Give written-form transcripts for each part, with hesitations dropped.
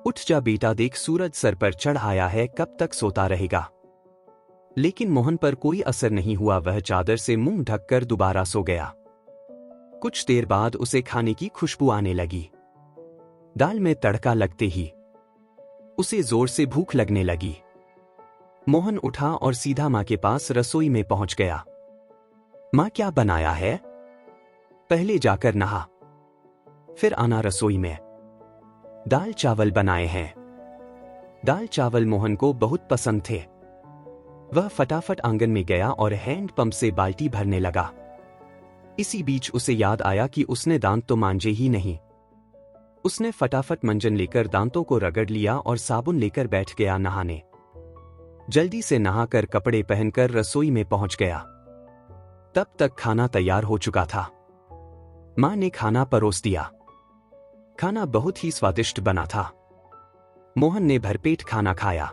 उठ जा बेटा, देख सूरज सर पर चढ़ आया है, कब तक सोता रहेगा। लेकिन मोहन पर कोई असर नहीं हुआ। वह चादर से मुंह ढककर दोबारा सो गया। कुछ देर बाद उसे खाने की खुशबू आने लगी। दाल में तड़का लगते ही उसे जोर से भूख लगने लगी। मोहन उठा और सीधा मां के पास रसोई में पहुंच गया। मां, क्या बनाया है? पहले जाकर नहा, फिर आना रसोई में। दाल चावल बनाए हैं। दाल चावल मोहन को बहुत पसंद थे। वह फटाफट आंगन में गया और हैंडपंप से बाल्टी भरने लगा। इसी बीच उसे याद आया कि उसने दांत तो मांजे ही नहीं। उसने फटाफट मंजन लेकर दांतों को रगड़ लिया और साबुन लेकर बैठ गया नहाने। जल्दी से नहाकर कपड़े पहनकर रसोई में पहुंच गया। तब तक खाना तैयार हो चुका था। मां ने खाना परोस दिया। खाना बहुत ही स्वादिष्ट बना था। मोहन ने भरपेट खाना खाया।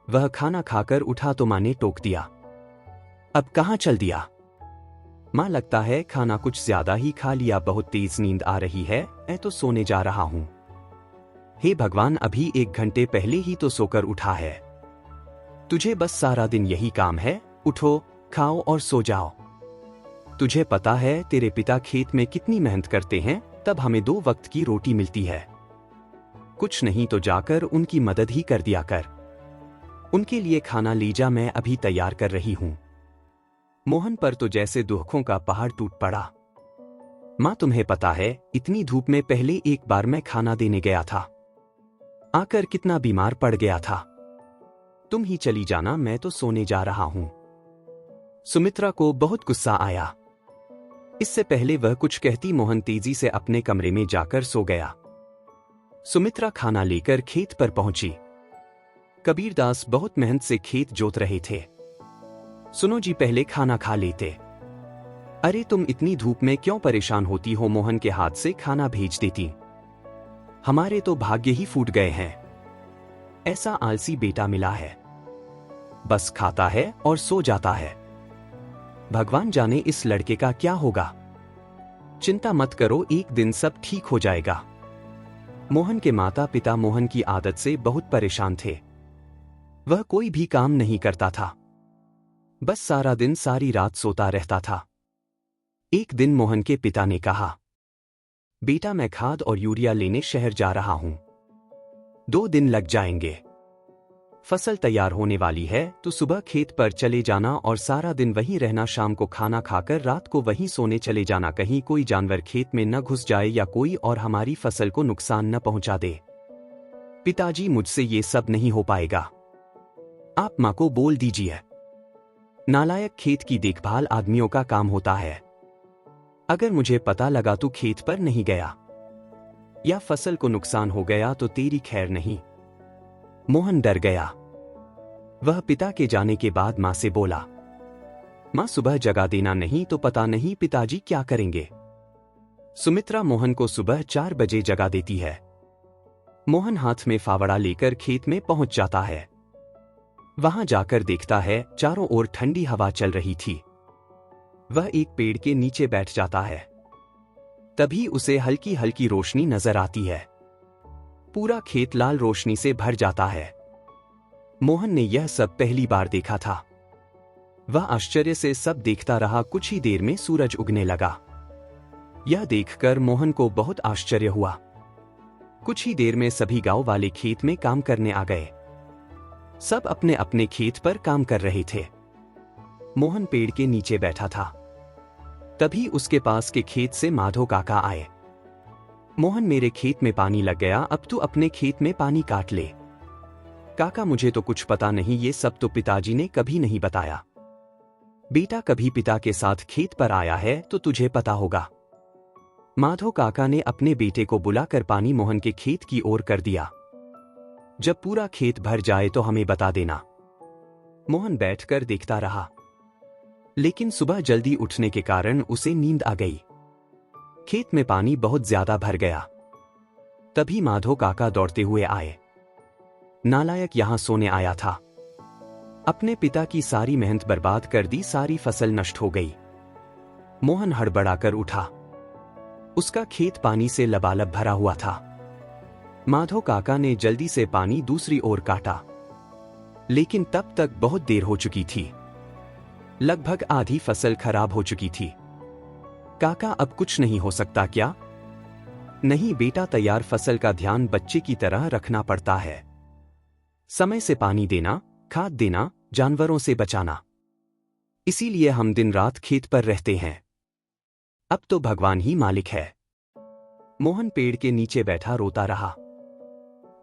वह खाना खाकर उठा तो मां ने टोक दिया, अब कहां चल दिया? मां, लगता है खाना कुछ ज्यादा ही खा लिया, बहुत तेज नींद आ रही है, मैं तो सोने जा रहा हूं। हे भगवान, अभी 1 घंटे पहले ही तो सोकर उठा है। तुझे बस सारा दिन यही काम है, उठो, खाओ और सो जाओ। तुझे पता है तेरे पिता खेत में कितनी मेहनत करते हैं, तब हमें 2 वक्त की रोटी मिलती है। कुछ नहीं तो जाकर उनकी मदद ही कर दिया कर। उनके लिए खाना ले जा, मैं अभी तैयार कर रही हूं। मोहन पर तो जैसे दुखों का पहाड़ टूट पड़ा। मां, तुम्हें पता है इतनी धूप में पहले एक बार मैं खाना देने गया था, आकर कितना बीमार पड़ गया था। तुम ही चली जाना, मैं तो सोने जा रहा हूं। सुमित्रा को बहुत गुस्सा आया। इससे पहले वह कुछ कहती मोहन तेजी से अपने कमरे में जाकर सो गया। सुमित्रा खाना लेकर खेत पर पहुंची। कबीरदास बहुत मेहनत से खेत जोत रहे थे। सुनो जी, पहले खाना खा लेते। अरे तुम इतनी धूप में क्यों परेशान होती हो? मोहन के हाथ से खाना भेज देती। हमारे तो भाग्य ही फूट गए हैं। ऐसा आलसी बेटा मिला है, बस खाता है और सो जाता है। भगवान जाने इस लड़के का क्या होगा। चिंता मत करो, एक दिन सब ठीक हो जाएगा। मोहन के माता पिता मोहन की आदत से बहुत परेशान थे। वह कोई भी काम नहीं करता था, बस सारा दिन सारी रात सोता रहता था। एक दिन मोहन के पिता ने कहा, बेटा मैं खाद और यूरिया लेने शहर जा रहा हूं, 2 दिन लग जाएंगे। फसल तैयार होने वाली है तो सुबह खेत पर चले जाना और सारा दिन वहीं रहना। शाम को खाना खाकर रात को वहीं सोने चले जाना। कहीं कोई जानवर खेत में न घुस जाए या कोई और हमारी फसल को नुकसान न पहुंचा दे। पिताजी, मुझसे ये सब नहीं हो पाएगा, आप मां को बोल दीजिए। नालायक, खेत की देखभाल आदमियों का काम होता है। अगर मुझे पता लगा तू खेत पर नहीं गया या फसल को नुकसान हो गया तो तेरी खैर नहीं। मोहन डर गया। वह पिता के जाने के बाद मां से बोला, मां सुबह जगा देना, नहीं तो पता नहीं पिताजी क्या करेंगे। सुमित्रा मोहन को सुबह 4 बजे जगा देती है। मोहन हाथ में फावड़ा लेकर खेत में पहुंच जाता है। वहां जाकर देखता है चारों ओर ठंडी हवा चल रही थी। वह एक पेड़ के नीचे बैठ जाता है। तभी उसे हल्की हल्की रोशनी नजर आती है। पूरा खेत लाल रोशनी से भर जाता है। मोहन ने यह सब पहली बार देखा था। वह आश्चर्य से सब देखता रहा। कुछ ही देर में सूरज उगने लगा। यह देखकर मोहन को बहुत आश्चर्य हुआ। कुछ ही देर में सभी गांव वाले खेत में काम करने आ गए। सब अपने अपने खेत पर काम कर रहे थे। मोहन पेड़ के नीचे बैठा था। तभी उसके पास के खेत से माधो काका आए। मोहन, मेरे खेत में पानी लग गया, अब तू अपने खेत में पानी काट ले। काका, मुझे तो कुछ पता नहीं, ये सब तो पिताजी ने कभी नहीं बताया। बेटा कभी पिता के साथ खेत पर आया है तो तुझे पता होगा। माधो काका ने अपने बेटे को बुलाकर पानी मोहन के खेत की ओर कर दिया। जब पूरा खेत भर जाए तो हमें बता देना। मोहन बैठकर देखता रहा, लेकिन सुबह जल्दी उठने के कारण उसे नींद आ गई। खेत में पानी बहुत ज्यादा भर गया। तभी माधो काका दौड़ते हुए आए। नालायक यहां सोने आया था। अपने पिता की सारी मेहनत बर्बाद कर दी, सारी फसल नष्ट हो गई। मोहन हड़बड़ाकर उठा। उसका खेत पानी से लबालब भरा हुआ था। माधो काका ने जल्दी से पानी दूसरी ओर काटा, लेकिन तब तक बहुत देर हो चुकी थी। लगभग आधी फसल खराब हो चुकी थी। काका, अब कुछ नहीं हो सकता क्या? नहीं बेटा, तैयार फसल का ध्यान बच्चे की तरह रखना पड़ता है। समय से पानी देना, खाद देना, जानवरों से बचाना। इसीलिए हम दिन रात खेत पर रहते हैं। अब तो भगवान ही मालिक है। मोहन पेड़ के नीचे बैठा रोता रहा।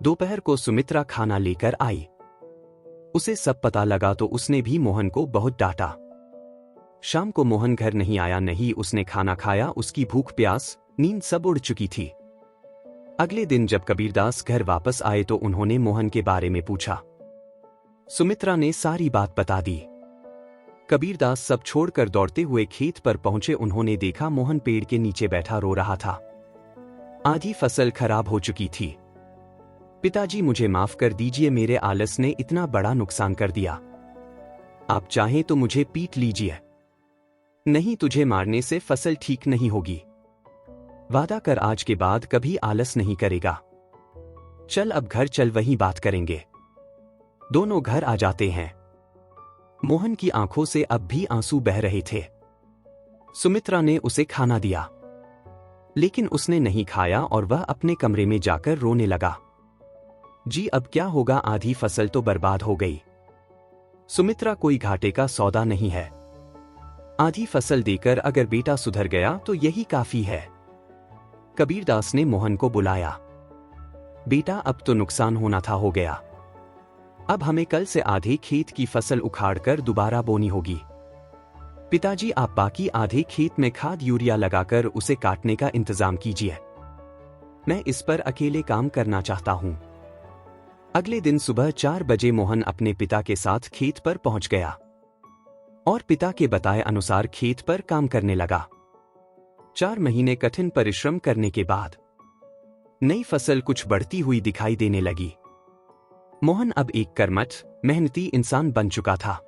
दोपहर को सुमित्रा खाना लेकर आई। उसे सब पता लगा तो उसने भी मोहन को बहुत डांटा। शाम को मोहन घर नहीं आया, नहीं उसने खाना खाया। उसकी भूख प्यास नींद सब उड़ चुकी थी। अगले दिन जब कबीरदास घर वापस आए तो उन्होंने मोहन के बारे में पूछा। सुमित्रा ने सारी बात बता दी। कबीरदास सब छोड़कर दौड़ते हुए खेत पर पहुंचे। उन्होंने देखा मोहन पेड़ के नीचे बैठा रो रहा था। आधी फसल खराब हो चुकी थी। पिताजी, मुझे माफ कर दीजिए, मेरे आलस ने इतना बड़ा नुकसान कर दिया। आप चाहें तो मुझे पीट लीजिए, नहीं तुझे मारने से फसल ठीक नहीं होगी। वादा कर आज के बाद कभी आलस नहीं करेगा। चल अब घर चल, वहीं बात करेंगे। दोनों घर आ जाते हैं। मोहन की आंखों से अब भी आंसू बह रहे थे। सुमित्रा ने उसे खाना दिया, लेकिन उसने नहीं खाया और वह अपने कमरे में जाकर रोने लगा। जी अब क्या होगा, आधी फसल तो बर्बाद हो गई। सुमित्रा, कोई घाटे का सौदा नहीं है। आधी फसल देकर अगर बेटा सुधर गया तो यही काफी है। कबीरदास ने मोहन को बुलाया। बेटा, अब तो नुकसान होना था हो गया। अब हमें कल से आधे खेत की फसल उखाड़कर दोबारा बोनी होगी। पिताजी, आप बाकी आधे खेत में खाद यूरिया लगाकर उसे काटने का इंतजाम कीजिए। मैं इस पर अकेले काम करना चाहता हूं। अगले दिन सुबह 4 बजे मोहन अपने पिता के साथ खेत पर पहुंच गया और पिता के बताए अनुसार खेत पर काम करने लगा। 4 महीने कठिन परिश्रम करने के बाद नई फसल कुछ बढ़ती हुई दिखाई देने लगी। मोहन अब एक कर्मठ, मेहनती इंसान बन चुका था।